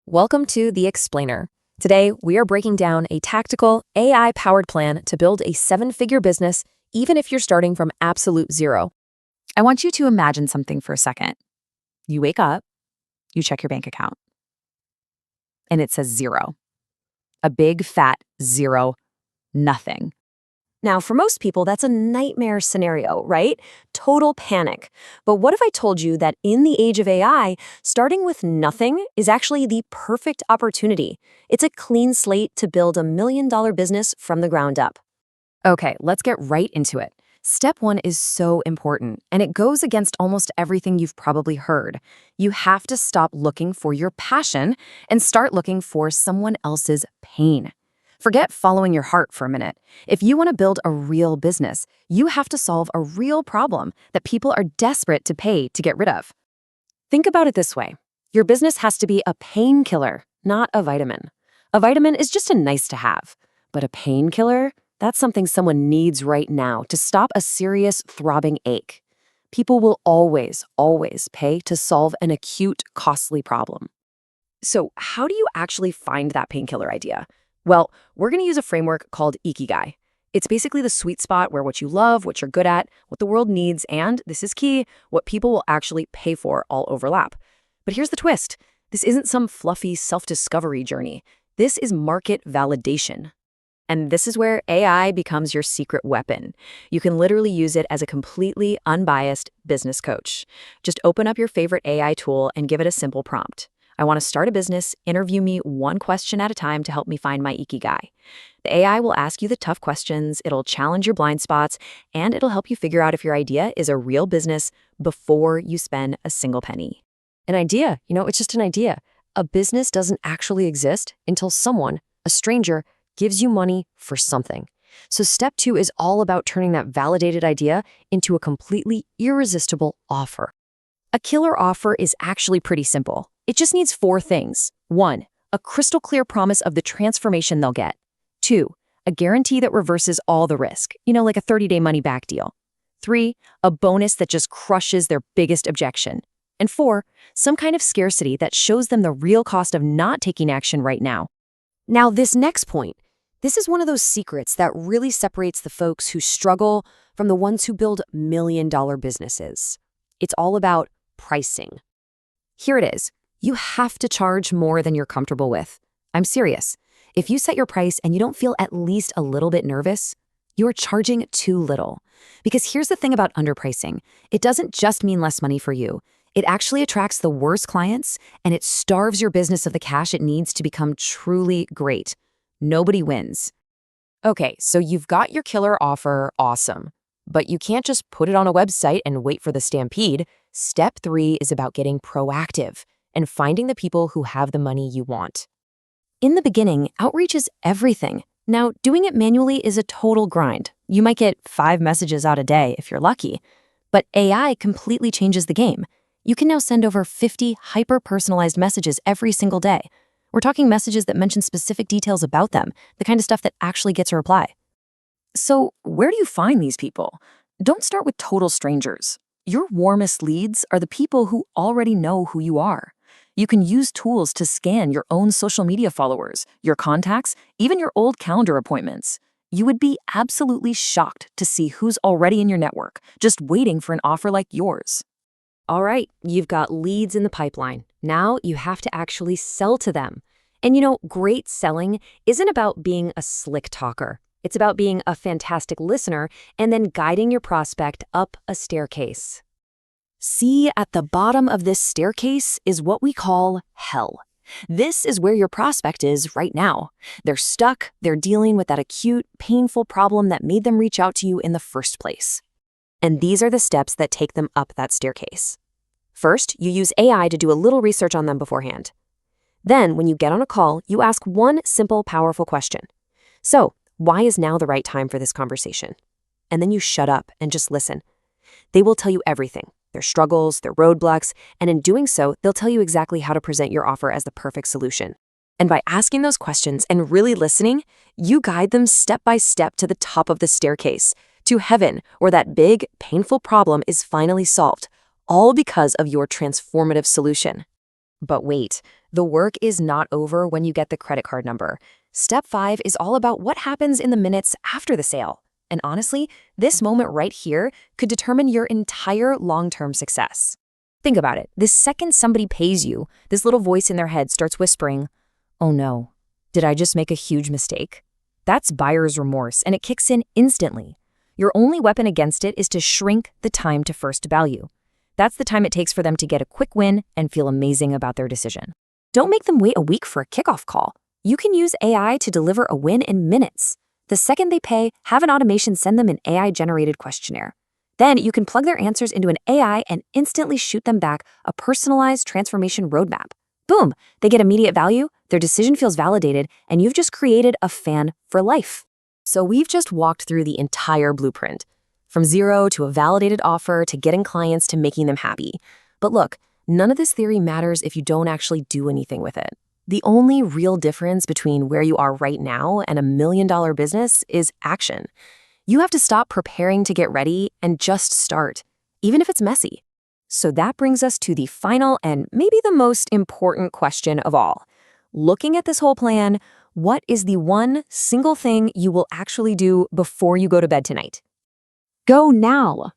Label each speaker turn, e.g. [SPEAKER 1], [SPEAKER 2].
[SPEAKER 1] Welcome to The Explainer. Today, we are breaking down a tactical, AI-powered plan to build a seven-figure business, even if you're starting from absolute zero.
[SPEAKER 2] I want you to imagine something for a second. You wake up, you check your bank account, and it says zero. A big, fat zero, nothing.
[SPEAKER 3] Now, for most people, that's a nightmare scenario, right? Total panic. But what if I told you that in the age of AI, starting with nothing is actually the perfect opportunity? It's a clean slate to build $1 million business from the ground up.
[SPEAKER 1] Okay, let's get right into it. Step one is so important, and it goes against almost everything you've probably heard. You have to stop looking for your passion and start looking for someone else's pain. Forget following your heart for a minute. If you want to build a real business, you have to solve a real problem that people are desperate to pay to get rid of. Think about it this way. Your business has to be a painkiller, not a vitamin. A vitamin is just a nice to have, but a painkiller, that's something someone needs right now to stop a serious throbbing ache. People will always pay to solve an acute, costly problem. So how do you actually find that painkiller idea? Well, we're going to use a framework called Ikigai. It's basically the sweet spot where what you love, what you're good at, what the world needs, and, this is key, what people will actually pay for all overlap. But here's the twist. This isn't some fluffy self-discovery journey. This is market validation. And this is where AI becomes your secret weapon. You can literally use it as a completely unbiased business coach. Just open up your favorite AI tool and give it a simple prompt. I want to start a business, interview me one question at a time to help me find my Ikigai. The AI will ask you the tough questions, it'll challenge your blind spots, and it'll help you figure out if your idea is a real business before you spend a single penny.
[SPEAKER 3] An idea, it's just an idea. A business doesn't actually exist until someone, a stranger, gives you money for something. So step two is all about turning that validated idea into a completely irresistible offer. A killer offer is actually pretty simple. It just needs 4 things. 1, a crystal clear promise of the transformation they'll get. 2, a guarantee that reverses all the risk, like a 30-day money-back deal. 3, a bonus that just crushes their biggest objection. And 4, some kind of scarcity that shows them the real cost of not taking action right now. Now, this next point, this is one of those secrets that really separates the folks who struggle from the ones who build million-dollar businesses. It's all about pricing. Here it is. You have to charge more than you're comfortable with. I'm serious. If you set your price and you don't feel at least a little bit nervous, you're charging too little. Because here's the thing about underpricing. It doesn't just mean less money for you. It actually attracts the worst clients, and it starves your business of the cash it needs to become truly great. Nobody wins. Okay, so you've got your killer offer, awesome. But you can't just put it on a website and wait for the stampede. Step 3 is about getting proactive and finding the people who have the money you want. In the beginning, outreach is everything. Now, doing it manually is a total grind. You might get 5 messages out a day if you're lucky. But AI completely changes the game. You can now send over 50 hyper-personalized messages every single day. We're talking messages that mention specific details about them, the kind of stuff that actually gets a reply. So, where do you find these people? Don't start with total strangers. Your warmest leads are the people who already know who you are. You can use tools to scan your own social media followers, your contacts, even your old calendar appointments. You would be absolutely shocked to see who's already in your network, just waiting for an offer like yours. All right, you've got leads in the pipeline. Now you have to actually sell to them. And great selling isn't about being a slick talker. It's about being a fantastic listener and then guiding your prospect up a staircase. See, at the bottom of this staircase is what we call hell. This is where your prospect is right now. They're stuck, they're dealing with that acute, painful problem that made them reach out to you in the first place. And these are the steps that take them up that staircase. First, you use AI to do a little research on them beforehand. Then, when you get on a call, you ask one simple, powerful question. So, why is now the right time for this conversation? And then you shut up and just listen. They will tell you everything. Their struggles, their roadblocks, and in doing so, they'll tell you exactly how to present your offer as the perfect solution. And by asking those questions and really listening, you guide them step by step to the top of the staircase, to heaven, where that big, painful problem is finally solved, all because of your transformative solution.
[SPEAKER 1] But wait, the work is not over when you get the credit card number. Step 5 is all about what happens in the minutes after the sale. And honestly, this moment right here could determine your entire long-term success. Think about it. The second somebody pays you, this little voice in their head starts whispering, "Oh no, did I just make a huge mistake?" That's buyer's remorse, and it kicks in instantly. Your only weapon against it is to shrink the time to first value. That's the time it takes for them to get a quick win and feel amazing about their decision. Don't make them wait a week for a kickoff call. You can use AI to deliver a win in minutes. The second they pay, have an automation send them an AI-generated questionnaire. Then you can plug their answers into an AI and instantly shoot them back a personalized transformation roadmap. Boom, they get immediate value, their decision feels validated, and you've just created a fan for life. So we've just walked through the entire blueprint, from zero to a validated offer to getting clients to making them happy. But look, none of this theory matters if you don't actually do anything with it. The only real difference between where you are right now and $1 million business is action. You have to stop preparing to get ready and just start, even if it's messy. So that brings us to the final and maybe the most important question of all. Looking at this whole plan, what is the one single thing you will actually do before you go to bed tonight? Go now.